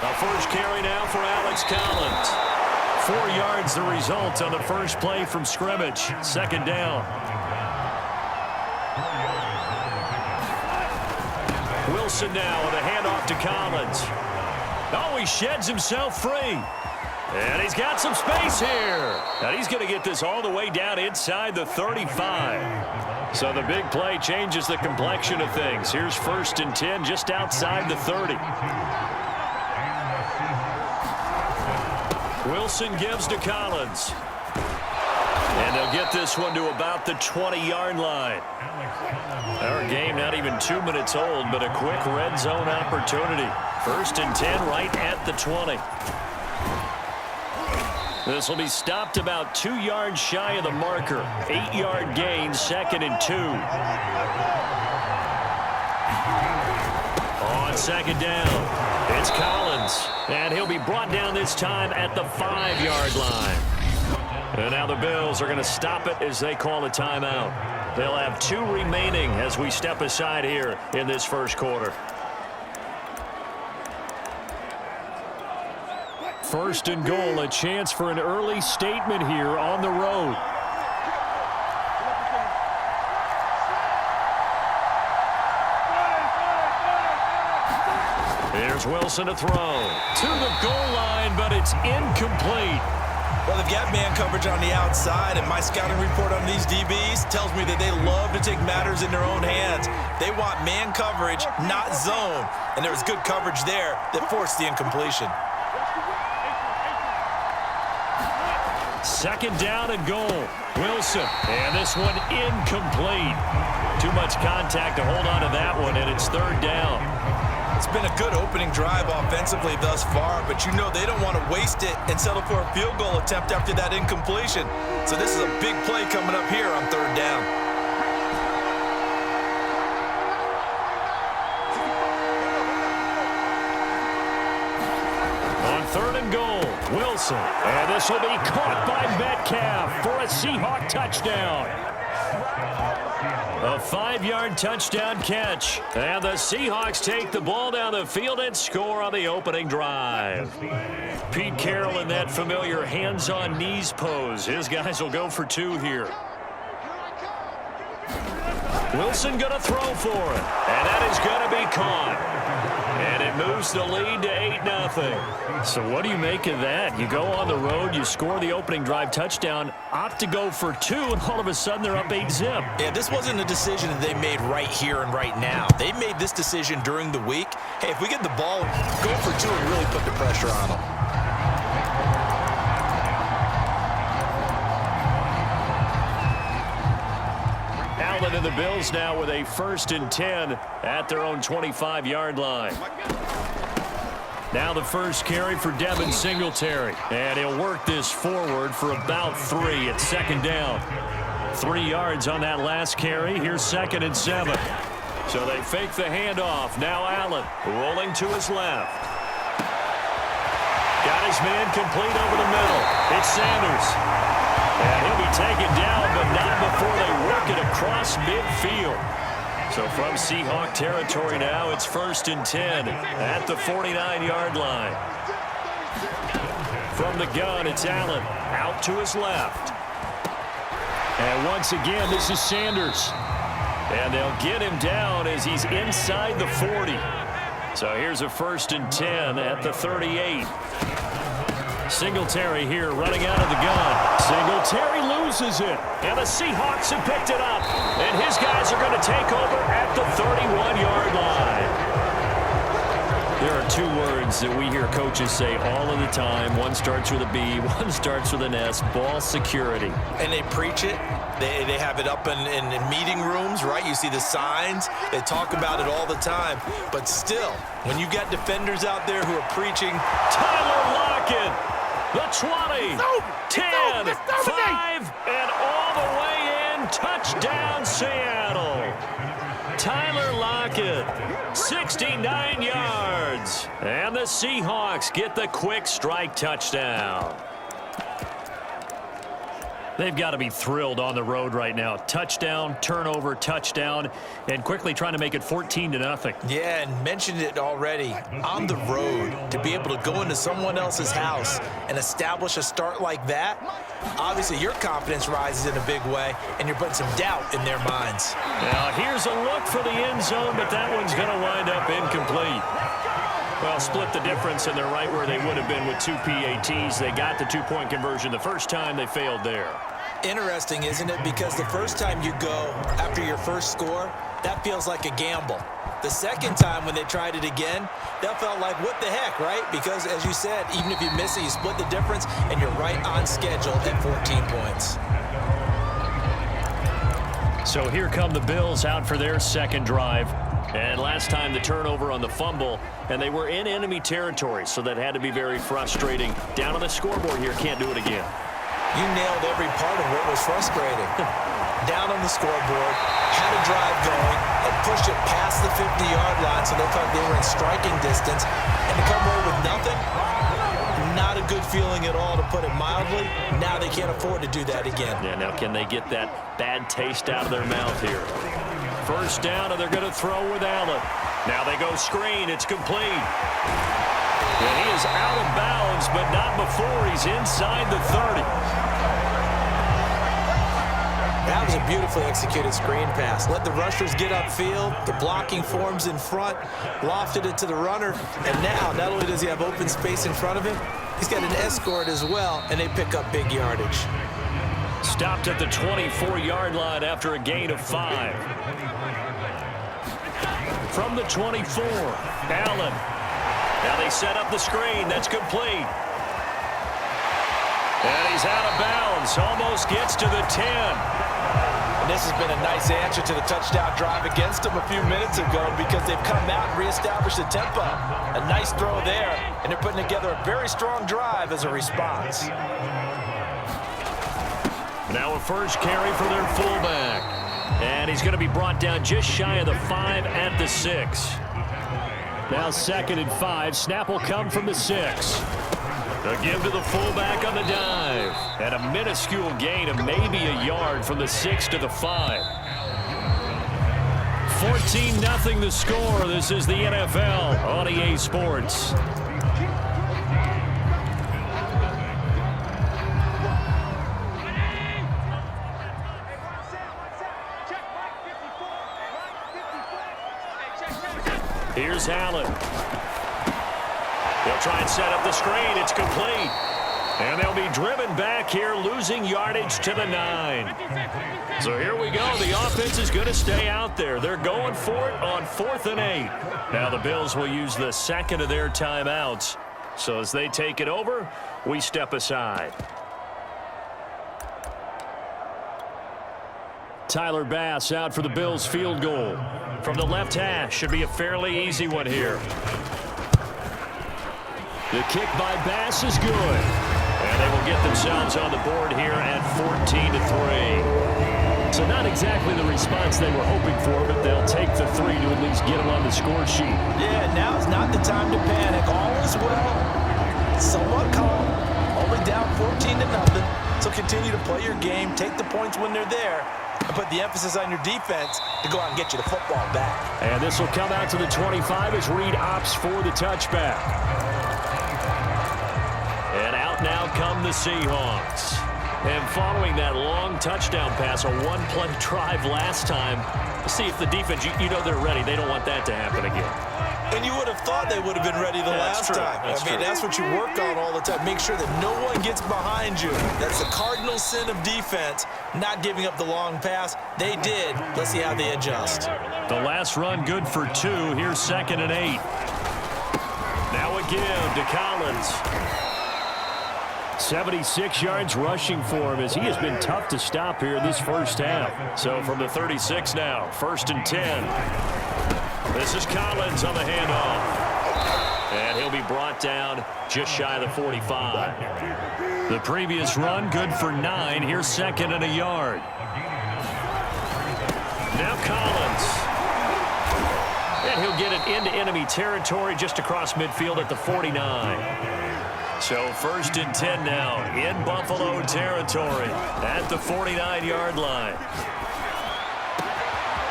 The first carry now for Alex Collins. 4 yards the result on the first play from scrimmage. Second down. Wilson now with a handoff to Collins. Oh, he sheds himself free. And he's got some space here. And he's going to get this all the way down inside the 35. So the big play changes the complexion of things. Here's 1st and 10 just outside the 30. Wilson gives to Collins. And they'll get this one to about the 20-yard line. Our game not even 2 minutes old, but a quick red zone opportunity. 1st and 10 right at the 20. This will be stopped about 2 yards shy of the marker. 8-yard gain, 2nd and 2. On 2nd down, it's Collins. And he'll be brought down this time at the 5-yard line. And now the Bills are going to stop it as they call a timeout. They'll have 2 remaining as we step aside here in this first quarter. 1st and goal, a chance for an early statement here on the road. Here's Wilson to throw. To the goal line, but it's incomplete. Well, they've got man coverage on the outside, and my scouting report on these DBs tells me that they love to take matters in their own hands. They want man coverage, not zone. And there was good coverage there that forced the incompletion. 2nd down and goal. Wilson. And this one incomplete. Too much contact to hold on to that one, and it's 3rd down. It's been a good opening drive offensively thus far, but you know they don't want to waste it and settle for a field goal attempt after that incompletion. So this is a big play coming up here on 3rd down. On 3rd and goal, Wilson. And this will be caught by Metcalf for a Seahawk touchdown. A 5-yard touchdown catch. And the Seahawks take the ball down the field and score on the opening drive. Pete Carroll in that familiar hands-on knees pose. His guys will go for 2 here. Wilson going to throw for it. And that is going to be caught. And it moves the lead to 8-0. So what do you make of that? You go on the road, you score the opening drive touchdown, opt to go for 2, and all of a sudden they're up 8-zip. Yeah, this wasn't a decision that they made right here and right now. They made this decision during the week. Hey, if we get the ball, go for 2 and really put the pressure on them. Allen and the Bills now with a 1st and 10 at their own 25-yard line. Now the first carry for Devin Singletary. And he'll work this forward for about 3 at 2nd down. 3 yards on that last carry. Here's 2nd and 7. So they fake the handoff. Now Allen rolling to his left. Got his man complete over the middle. It's Sanders. And he'll be taken down, but not before they work it across midfield. So from Seahawk territory now, it's 1st and 10 at the 49-yard line. From the gun, it's Allen out to his left. And once again, this is Sanders. And they'll get him down as he's inside the 40. So here's a 1st and 10 at the 38. Singletary here running out of the gun. Singletary loses it. And the Seahawks have picked it up. And his guys are going to take over at the 31-yard line. There are 2 words that we hear coaches say all of the time. One starts with a B, one starts with an S. Ball security. And they preach it. They have it up in meeting rooms, right? You see the signs. They talk about it all the time. But still, when you got defenders out there who are preaching, Tyler Lockett. The 20, 10, 5, and all the way in. Touchdown, Seattle. Tyler Lockett, 69 yards. And the Seahawks get the quick strike touchdown. They've got to be thrilled on the road right now. Touchdown, turnover, touchdown, and quickly trying to make it 14-0. Yeah, and mentioned it already. On the road, to be able to go into someone else's house and establish a start like that, obviously your confidence rises in a big way, and you're putting some doubt in their minds. Now here's a look for the end zone, but that one's going to wind up incomplete. Well, split the difference, and they're right where they would have been with 2 PATs. They got the two-point conversion the first time. They failed there. Interesting, isn't it? Because the first time you go after your first score, that feels like a gamble. The second time when they tried it again, that felt like, what the heck, right? Because, as you said, even if you miss it, you split the difference, and you're right on schedule at 14 points. So here come the Bills out for their second drive. And last time the turnover on the fumble, and they were in enemy territory, so that had to be very frustrating. Down on the scoreboard here, can't do it again. You nailed every part of what was frustrating. Down on the scoreboard, had a drive going, and pushed it past the 50-yard line, so they thought they were in striking distance, and to come away with nothing, not a good feeling at all, to put it mildly. Now they can't afford to do that again. Yeah, now can they get that bad taste out of their mouth here? First down, and they're going to throw with Allen. Now they go screen. It's complete. And he is out of bounds, but not before he's inside the 30. That was a beautifully executed screen pass. Let the rushers get upfield. The blocking forms in front. Lofted it to the runner. And now, not only does he have open space in front of him, he's got an escort as well, and they pick up big yardage. Stopped at the 24-yard line after a gain of 5. From the 24, Allen. Now they set up the screen. That's complete. And he's out of bounds. Almost gets to the 10. And this has been a nice answer to the touchdown drive against them a few minutes ago, because they've come out and reestablished the tempo. A nice throw there, and they're putting together a very strong drive as a response. Now a first carry for their fullback. And he's going to be brought down just shy of the 5 at the 6. Now 2nd and 5. Snap will come from the 6. The give to the fullback on the dive. And a minuscule gain of maybe a yard from the 6 to the 5. 14-0 the score. This is the NFL on EA Sports. Here's Allen. They'll try and set up the screen. It's complete. And they'll be driven back here, losing yardage to the 9. So here we go. The offense is going to stay out there. They're going for it on 4th and 8. Now the Bills will use the second of their timeouts. So as they take it over, we step aside. Tyler Bass out for the Bills field goal. From the left hash, should be a fairly easy one here. The kick by Bass is good. And they will get themselves on the board here at 14-3. So not exactly the response they were hoping for, but they'll take the 3 to at least get them on the score sheet. Yeah, now is not the time to panic. All is well. Somewhat calm. Only down 14-0. So continue to play your game, take the points when they're there, and put the emphasis on your defense to go out and get you the football back. And this will come out to the 25 as Reed opts for the touchback. And out now come the Seahawks. And following that long touchdown pass, a one-play drive last time, see if the defense, you know they're ready. They don't want that to happen again. And you would have thought they would have been ready the last time. That's what you work on all the time. Make sure that no one gets behind you. That's the cardinal sin of defense, not giving up the long pass. They did. Let's see how they adjust. The last run good for 2. Here's 2nd and 8. Now a give to Collins. 76 yards rushing for him, as he has been tough to stop here this first half. So from the 36 now, 1st and 10. This is Collins on the handoff. And he'll be brought down just shy of the 45. The previous run good for 9. Here's 2nd and a yard. Now Collins. And he'll get it into enemy territory just across midfield at the 49. So 1st and 10 now in Buffalo territory at the 49-yard line.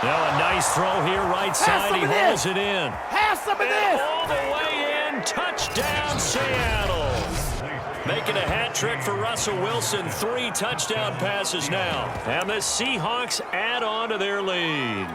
Now a nice throw here right side. He hauls it in. Have some of this. All the way in. Touchdown, Seattle. Making a hat trick for Russell Wilson. 3 touchdown passes now. And the Seahawks add on to their lead.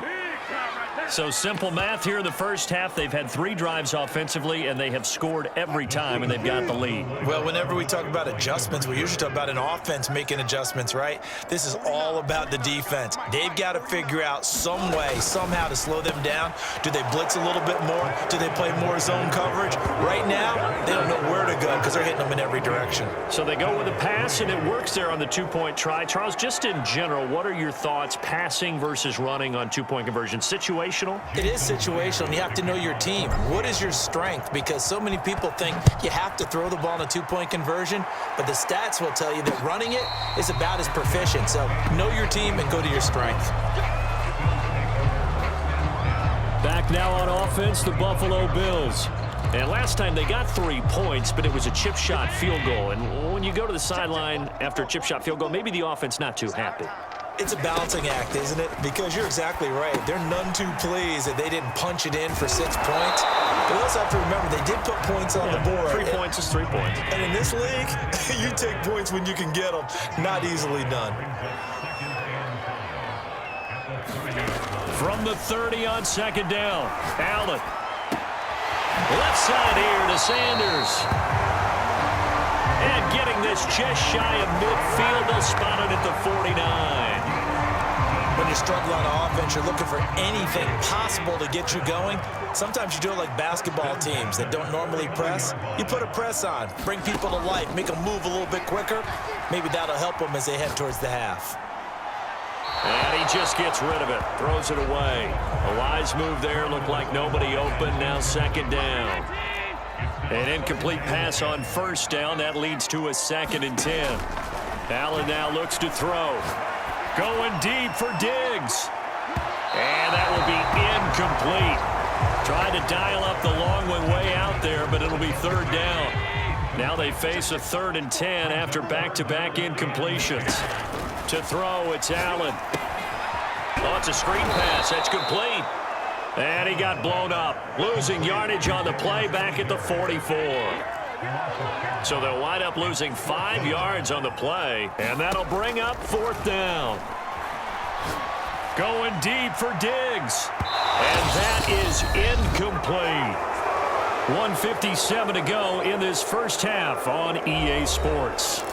So simple math here in the first half. They've had 3 drives offensively, and they have scored every time, and they've got the lead. Well, whenever we talk about adjustments, we usually talk about an offense making adjustments, right? This is all about the defense. They've got to figure out some way, somehow to slow them down. Do they blitz a little bit more? Do they play more zone coverage? Right now, they don't know where to go because they're hitting them in every direction. So they go with a pass, and it works there on the 2-point try. Charles, just in general, what are your thoughts passing versus running on 2-point conversion? Situational? It is situational, and you have to know your team. What is your strength? Because so many people think you have to throw the ball in a 2-point conversion, but the stats will tell you that running it is about as proficient. So know your team and go to your strength. Back now on offense, the Buffalo Bills. And last time they got 3 points, but it was a chip shot field goal. And when you go to the sideline after a chip shot field goal, maybe the offense not too happy. It's a balancing act, isn't it? Because you're exactly right. They're none too pleased that they didn't punch it in for 6 points. But we also have to remember they did put points on the board. 3 points is 3 points. And in this league, you take points when you can get them. Not easily done. From the 30 on 2nd down, Allen. Left side here to Sanders. And getting this just shy of midfield, they'll spot it at the 49. When you struggle on offense, you're looking for anything possible to get you going. Sometimes you do it like basketball teams that don't normally press. You put a press on, bring people to life, make them move a little bit quicker. Maybe that'll help them as they head towards the half. And he just gets rid of it, throws it away. A wise move there, looked like nobody open, now 2nd down. An incomplete pass on 1st down. That leads to a 2nd and 10. Allen now looks to throw. Going deep for Diggs. And that will be incomplete. Trying to dial up the long one way out there, but it'll be 3rd down. Now they face a 3rd and 10 after back-to-back incompletions. To throw, it's Allen. Oh, it's a screen pass. That's complete. And he got blown up. Losing yardage on the play back at the 44. So they'll wind up losing 5 yards on the play. And that'll bring up 4th down. Going deep for Diggs. And that is incomplete. 1:57 to go in this first half on EA Sports.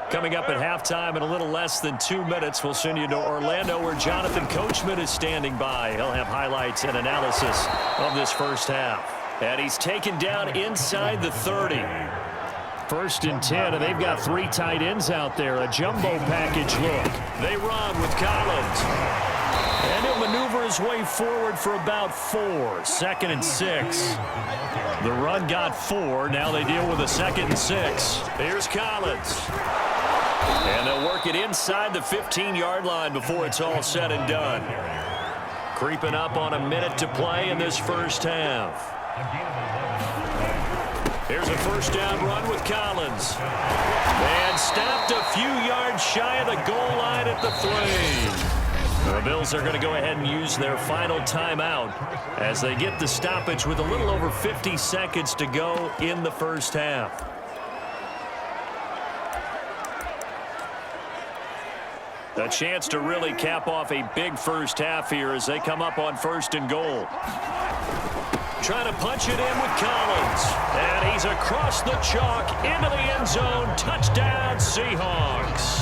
Coming up at halftime in a little less than 2 minutes, we'll send you to Orlando where Jonathan Coachman is standing by. He'll have highlights and analysis of this first half. And he's taken down inside the 30. 1st and 10, and they've got 3 tight ends out there. A jumbo package look. They run with Collins. And he'll maneuver his way forward for about 4. 2nd and 6. The run got 4. Now they deal with a 2nd and 6. Here's Collins. And they'll work it inside the 15-yard line before it's all said and done. Creeping up on a minute to play in this first half. Here's a 1st down run with Collins. And stopped a few yards shy of the goal line at the 3. The Bills are going to go ahead and use their final timeout as they get the stoppage with a little over 50 seconds to go in the first half. A chance to really cap off a big first half here as they come up on 1st and goal. Trying to punch it in with Collins. And he's across the chalk into the end zone. Touchdown, Seahawks.